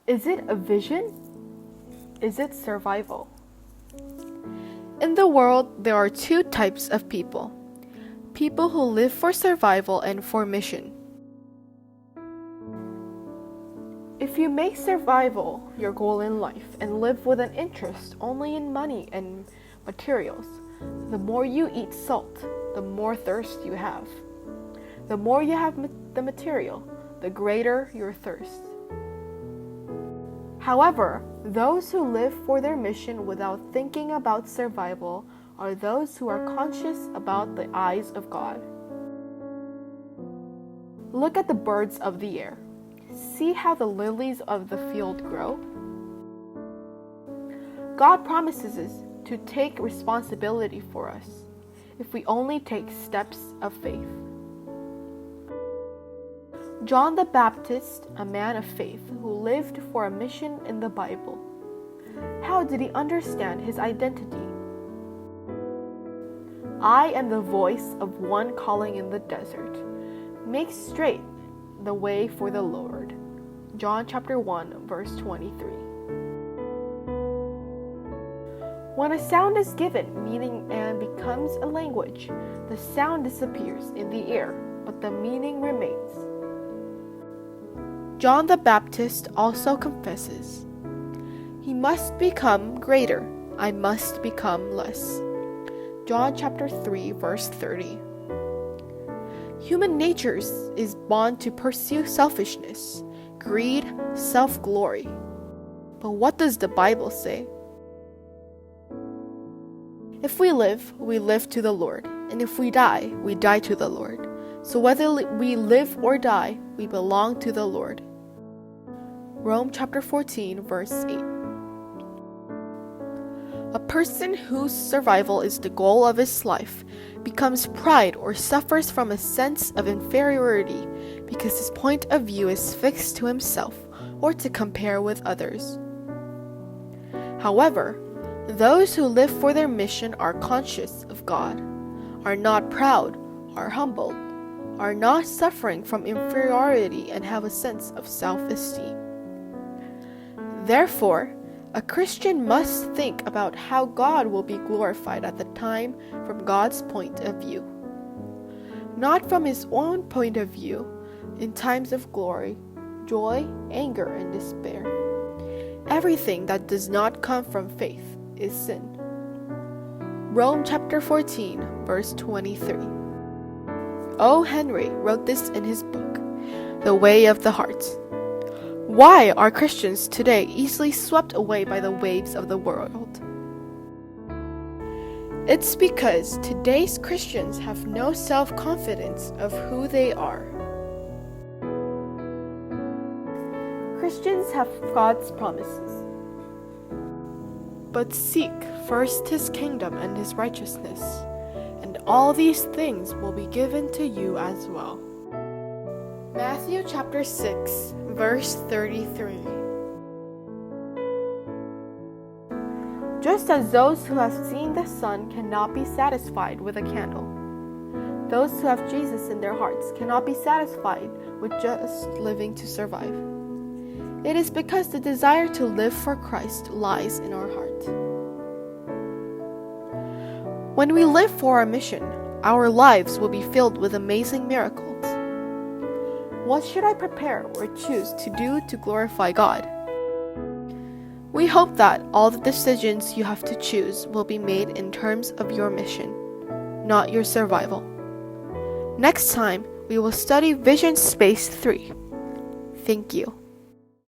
Is it a vision? Is it survival? In the world, there are two types of people. People who live for survival and for mission. If you make survival your goal in life and live with an interest only in money and materials, the more you eat salt, the more thirst you have. The more you have the material, the greater your thirst. However, those who live for their mission without thinking about survival are those who are conscious about the eyes of God. Look at the birds of the air. See how the lilies of the field grow? God promises us to take responsibility for us if we only take steps of faith. John the Baptist, a man of faith who lived for a mission in the Bible. How did he understand his identity? I am the voice of one calling in the desert. Make straight the way for the Lord. John chapter 1, verse 23. When a sound is given meaning and becomes a language, the sound disappears in the air, but the meaning remains. John the Baptist also confesses, "He must become greater, I must become less." John chapter 3, verse 30. Human nature is born to pursue selfishness, greed, self-glory. But what does the Bible say? If we live to the Lord, and if we die to the Lord. So whether we live or die, we belong to the Lord. Rome chapter 14, verse 8. A person whose survival is the goal of his life becomes pride or suffers from a sense of inferiority because his point of view is fixed to himself or to compare with others. However, those who live for their mission are conscious of God, are not proud, are humbled, are not suffering from inferiority, and have a sense of self-esteem. Therefore, a Christian must think about how God will be glorified at the time from God's point of view, not from his own point of view in times of glory, joy, anger, and despair. Everything that does not come from faith is sin. Rome chapter 14, verse 23. O. Henry wrote this in his book, The Way of the Heart. Why are Christians today easily swept away by the waves of the world? It's because today's Christians have no self-confidence of who they are. Christians have God's promises. But seek first his kingdom and his righteousness, and all these things will be given to you as well. Matthew chapter 6, verse 33. Just as those who have seen the sun cannot be satisfied with a candle, those who have Jesus in their hearts cannot be satisfied with just living to survive. It is because the desire to live for Christ lies in our heart. When we live for our mission, our lives will be filled with amazing miracles. What should I prepare or choose to do to glorify God? We hope that all the decisions you have to choose will be made in terms of your mission, not your survival. Next time, we will study Vision Space 3. Thank you.